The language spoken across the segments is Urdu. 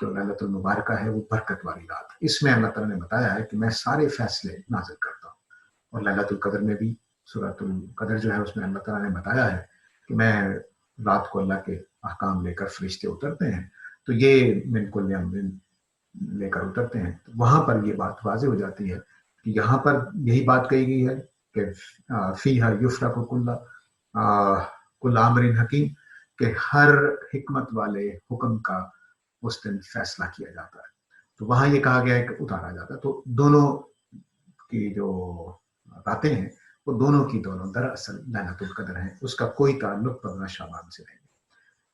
جو لیلۃ المبارکہ ہے وہ برکت والی رات ہے. اس میں اللہ تعالیٰ نے بتایا ہے کہ میں سارے فیصلے نازل کرتا ہوں. اور لیلۃ القدر میں بھی سورۃ القدر جو ہے اس میں اللہ تعالیٰ نے بتایا ہے کہ میں رات کو اللہ کے احکام لے کر فرشتے اترتے ہیں. تو یہ من کل امر لے کر اترتے ہیں. تو وہاں پر یہ بات واضح ہو جاتی ہے کہ یہاں پر یہی بات کہی گئی ہے کہ فیہا یفرق کل امر حکیم، کہ ہر حکمت والے حکم کا اس دن فیصلہ کیا جاتا ہے. تو وہاں یہ کہا گیا ہے کہ اتارا جاتا ہے. تو دونوں کی جو باتیں ہیں وہ دونوں کی دونوں دراصل لیلۃ القدر ہیں. اس کا کوئی تعلق 15 شعبان سے نہیں.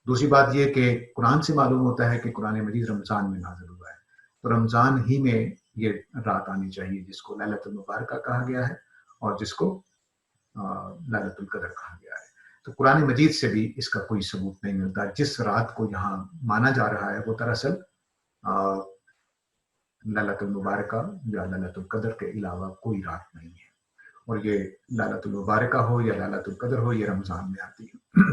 دوسری بات یہ کہ قرآن سے معلوم ہوتا ہے کہ قرآن مجید رمضان میں نازل ہوا ہے. تو رمضان ہی میں یہ رات آنی چاہیے جس کو لیلۃ المبارکہ کہا گیا ہے اور جس کو لیلۃ القدر کہا گیا ہے. تو قرآن مجید سے بھی اس کا کوئی ثبوت نہیں ملتا. جس رات کو یہاں مانا جا رہا ہے وہ دراصل لیلۃ المبارکہ یا لیلۃ القدر کے علاوہ کوئی رات نہیں ہے. اور یہ لیلۃ المبارکہ ہو یا لیلۃ القدر ہو یہ رمضان میں آتی ہے.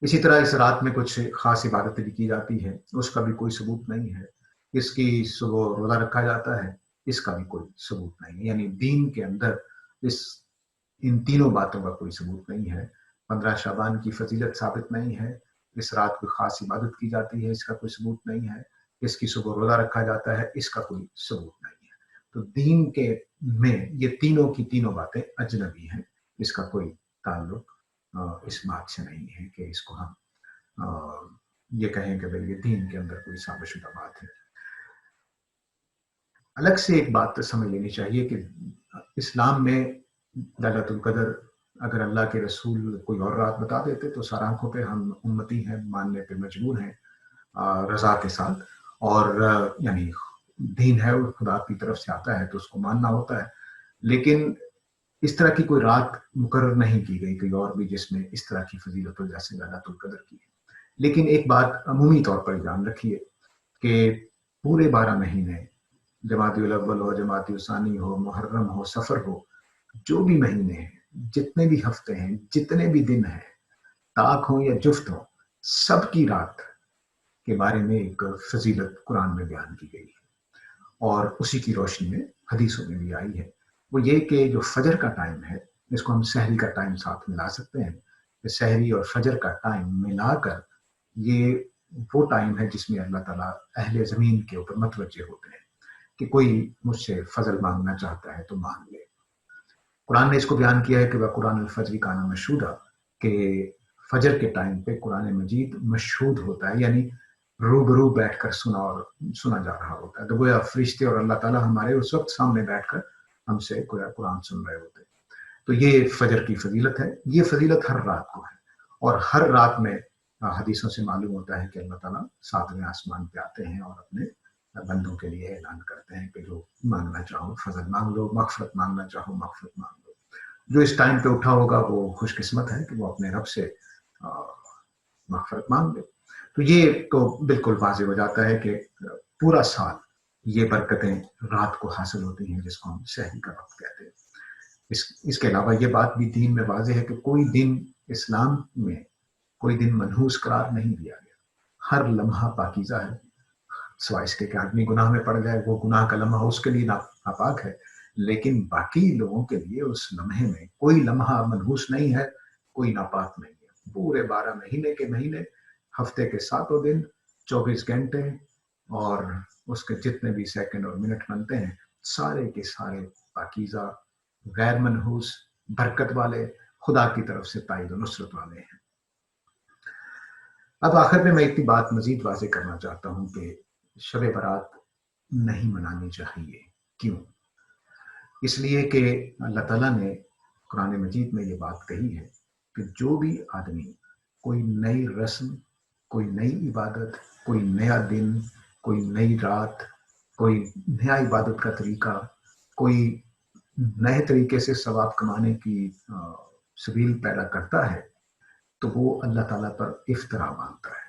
اسی طرح اس رات میں کچھ خاص عبادتیں بھی کی جاتی ہے. اس کا بھی کوئی ثبوت نہیں ہے. اس کی صبح روزہ رکھا جاتا ہے، اس کا بھی کوئی ثبوت نہیں ہے. یعنی دین کے اندر ان تینوں باتوں کا کوئی ثبوت نہیں ہے. 15 شعبان کی فضیلت ثابت نہیں ہے. اس رات کوئی خاص عبادت کی جاتی ہے، اس کا کوئی ثبوت نہیں ہے. اس کی صبح روزہ رکھا جاتا ہے، اس کا کوئی ثبوت نہیں ہے. تو دین کے میں یہ تینوں کی تینوں باتیں اجنبی ہیں. اس کا کوئی تعلق اس بات سے نہیں ہے کہ اس کو ہم یہ کہیں کہ بھئی یہ دین کے اندر کوئی ثابت شدہ بات ہے. الگ سے ایک بات سمجھ لینی چاہیے کہ اسلام میں لیلۃ القدر اگر اللہ کے رسول کوئی اور رات بتا دیتے تو سر آنکھوں پہ ہم امتی ہیں، ماننے پہ مجبور ہیں رضا کے ساتھ. اور یعنی دین ہے وہ خدا کی طرف سے آتا ہے تو اس کو ماننا ہوتا ہے. لیکن اس طرح کی کوئی رات مقرر نہیں کی گئی کوئی اور بھی جس میں اس طرح کی فضیلت ہو جیسے لیلۃ القدر کی ہے. لیکن ایک بات عمومی طور پر جان رکھیے کہ پورے 12 مہینے، جمادی الاول ہو، جمادی الثانی ہو، محرم ہو، سفر ہو، جو بھی مہینے ہیں، جتنے بھی ہفتے ہیں، جتنے بھی دن ہیں، طاق ہوں یا جفت ہوں، سب کی رات کے بارے میں ایک فضیلت قرآن میں بیان کی گئی ہے اور اسی کی روشنی میں حدیثوں میں بھی آئی ہے. وہ یہ کہ جو فجر کا ٹائم ہے اس کو ہم سحری کا ٹائم ساتھ ملا سکتے ہیں. سحری اور فجر کا ٹائم ملا کر یہ وہ ٹائم ہے جس میں اللہ تعالیٰ اہل زمین کے اوپر متوجہ ہوتے ہیں کہ کوئی مجھ سے فضل مانگنا چاہتا ہے تو مانگ لے. قرآن نے اس کو بیان کیا ہے کہ وہ قرآن الفجر کانا مشہودہ، کہ فجر کے ٹائم پہ قرآن مجید مشہود ہوتا ہے، یعنی روبرو بیٹھ کر سنا جا رہا ہوتا ہے. تو گویا فرشتے اور اللہ تعالیٰ ہمارے اس وقت سامنے بیٹھ کر ہم سے گویا قرآن سن رہے ہوتے ہیں. تو یہ فجر کی فضیلت ہے. یہ فضیلت ہر رات کو ہے اور ہر رات میں حدیثوں سے معلوم ہوتا ہے کہ اللہ تعالیٰ 7ویں آسمان پہ آتے ہیں اور اپنے بندوں کے لیے اعلان کرتے ہیں کہ جو مانگنا چاہو فضل مانگ لو، مغفرت مانگنا چاہو مغفرت مانگ لو. جو اس ٹائم پہ اٹھا ہوگا وہ خوش قسمت ہے کہ وہ اپنے رب سے مغفرت مانگ لے. تو یہ تو بالکل واضح ہو جاتا ہے کہ پورا سال یہ برکتیں رات کو حاصل ہوتی ہیں جس کو ہم سحری کا وقت کہتے ہیں. اس کے علاوہ یہ بات بھی دین میں واضح ہے کہ کوئی دن اسلام میں کوئی دن منحوس قرار نہیں دیا گیا. ہر لمحہ پاکیزہ ہے، سوائے اس کے کہ آدمی گناہ میں پڑ جائے، وہ گناہ کا لمحہ اس کے لیے ناپاک ہے. لیکن باقی لوگوں کے لیے اس لمحے میں کوئی لمحہ منحوس نہیں ہے، کوئی ناپاک نہیں ہے. پورے 12 مہینے کے مہینے، ہفتے کے 7 دن، 24 گھنٹے اور اس کے جتنے بھی سیکنڈ اور منٹ بنتے ہیں سارے کے سارے پاکیزہ، غیر منحوس، برکت والے، خدا کی طرف سے تائید و نصرت والے ہیں. اب آخر میں اتنی بات مزید واضح کرنا چاہتا ہوں کہ شب برات نہیں منانی چاہیے. کیوں؟ اس لیے کہ اللہ تعالیٰ نے قرآن مجید میں یہ بات کہی ہے کہ جو بھی آدمی کوئی نئی رسم، کوئی نئی عبادت، کوئی نیا دن، کوئی نئی رات، کوئی نیا عبادت کا طریقہ، کوئی نئے طریقے سے ثواب کمانے کی سبیل پیدا کرتا ہے تو وہ اللہ تعالیٰ پر افترا مانتا ہے،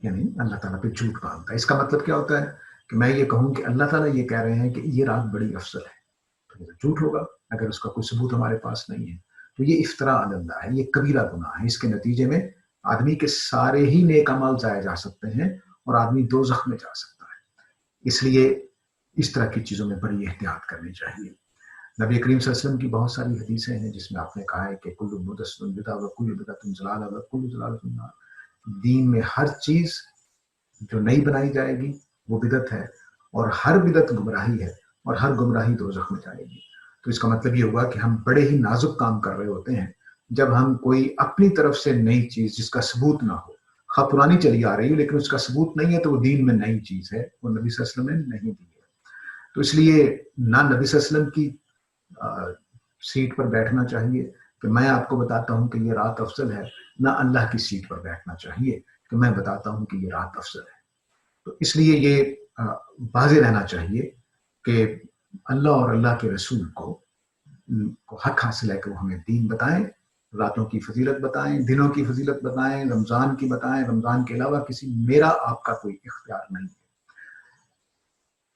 یعنی اللہ تعالیٰ پہ جھوٹ باندھتا ہے. اس کا مطلب کیا ہوتا ہے کہ میں یہ کہوں کہ اللہ تعالیٰ یہ کہہ رہے ہیں کہ یہ رات بڑی افضل ہے، تو یہ جھوٹ ہوگا اگر اس کا کوئی ثبوت ہمارے پاس نہیں ہے. تو یہ افترا علی اللہ ہے، یہ کبیرہ گناہ ہے. اس کے نتیجے میں آدمی کے سارے ہی نیک اعمال ضائع جا سکتے ہیں اور آدمی دوزخ میں جا سکتا ہے۔ اس لیے اس طرح کی چیزوں میں بڑی احتیاط کرنی چاہیے۔ نبی کریم صلی اللہ علیہ وسلم کی بہت ساری حدیثیں ہیں جس میں آپ نے کہا ہے کہ کل محدث بدعہ و کل بدعۃ ضلالہ و کل ضلالۃ فی النار۔ دین میں ہر چیز جو نئی بنائی جائے گی وہ بدعت ہے، اور ہر بدعت گمراہی ہے، اور ہر گمراہی دوزخ میں جائے گی۔ تو اس کا مطلب یہ ہوا کہ ہم بڑے ہی نازک کام کر رہے ہوتے ہیں جب ہم کوئی اپنی طرف سے نئی چیز جس کا ثبوت نہ ہو، خواہ پرانی چلی آ رہی ہو لیکن اس کا ثبوت نہیں ہے، تو وہ دین میں نئی چیز ہے، وہ نبی صلی اللہ علیہ وسلم نے نہیں دی ہے۔ تو اس لیے نہ نبی صلی اللہ علیہ وسلم کی سیٹ پر بیٹھنا چاہیے کہ میں آپ کو بتاتا ہوں کہ یہ رات افضل ہے، نہ اللہ کی سیٹ پر بیٹھنا چاہیے کہ میں بتاتا ہوں کہ یہ رات افضل ہے۔ تو اس لیے یہ واضح رہنا چاہیے کہ اللہ اور اللہ کے رسول کو حق حاصل ہے کہ وہ ہمیں دین بتائیں، راتوں کی فضیلت بتائیں، دنوں کی فضیلت بتائیں، رمضان کی بتائیں، رمضان کے علاوہ کسی میرا آپ کا کوئی اختیار نہیں ہے۔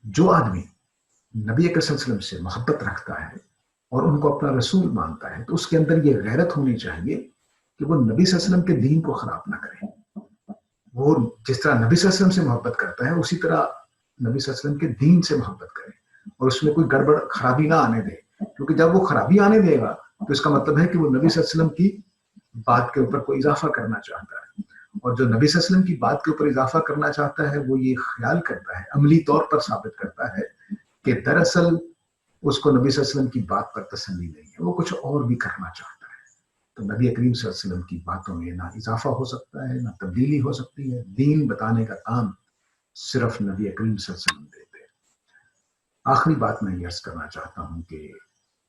جو آدمی نبی اکرم صلی اللہ علیہ وسلم سے محبت رکھتا ہے اور ان کو اپنا رسول مانتا ہے تو اس کے اندر یہ غیرت ہونی چاہیے کہ وہ نبی صلی اللہ علیہ وسلم کے دین کو خراب نہ کرے۔ وہ جس طرح نبی صلی اللہ علیہ وسلم سے محبت کرتا ہے اسی طرح نبی صلی اللہ علیہ وسلم کے دین سے محبت کرے اور اس میں کوئی گڑبڑ خرابی نہ آنے دے، کیونکہ جب وہ خرابی آنے دے گا تو اس کا مطلب ہے کہ وہ نبی صلی اللہ علیہ وسلم کی بات کے اوپر کوئی اضافہ کرنا چاہتا ہے، اور جو نبی صلی اللہ علیہ وسلم کی بات کے اوپر اضافہ کرنا چاہتا ہے وہ یہ خیال کرتا ہے، عملی طور پر ثابت کرتا ہے کہ دراصل اس کو نبی صلی اللہ علیہ وسلم کی بات پر تسلی نہیں ہے، وہ کچھ اور بھی کرنا چاہتا ہے۔ تو نبی کریم صلی اللہ علیہ وسلم کی باتوں میں نہ اضافہ ہو سکتا ہے نہ تبدیلی ہو سکتی ہے۔ دین بتانے کا کام صرف نبی کریم صلی اللہ علیہ وسلم دیتے ہیں۔ آخری بات میں یہ عرض کرنا چاہتا ہوں کہ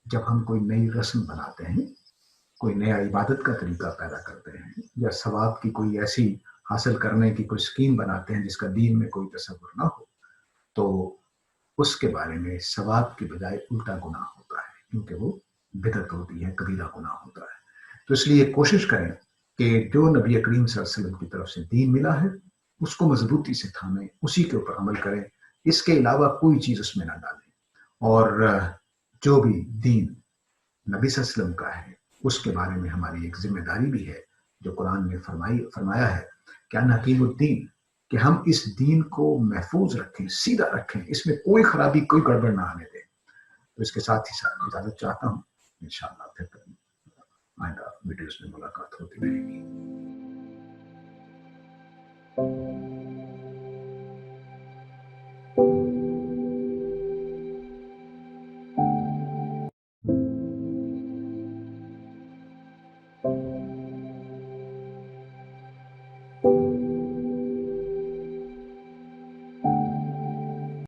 جب ہم کوئی نئی رسم بناتے ہیں، کوئی نیا عبادت کا طریقہ پیدا کرتے ہیں، یا ثواب کی کوئی ایسی حاصل کرنے کی کوئی اسکیم بناتے ہیں جس کا دین میں کوئی تصور نہ ہو، تو اس کے بارے میں ثواب کے بجائے الٹا گناہ ہوتا ہے، کیونکہ وہ بدعت ہوتی ہے، کبیرہ گناہ ہوتا ہے۔ تو اس لیے کوشش کریں کہ جو نبی کریم صلی اللہ علیہ وسلم کی طرف سے دین ملا ہے اس کو مضبوطی سے تھامیں، اسی کے اوپر عمل کریں، اس کے علاوہ کوئی چیز اس میں نہ ڈالیں۔ اور جو بھی دین نبی صلی اللہ علیہ وسلم کا ہے اس کے بارے میں ہماری ایک ذمہ داری بھی ہے جو قرآن نے فرمایا ہے کہ ان حکیم الدین، کہ ہم اس دین کو محفوظ رکھیں، سیدھا رکھیں، اس میں کوئی خرابی کوئی گڑبڑ نہ آنے دیں۔ تو اس کے ساتھ ہی ساتھ اجازت چاہتا ہوں، انشاءاللہ پھر آئندہ ویڈیوز میں ملاقات ہوتی رہے گی۔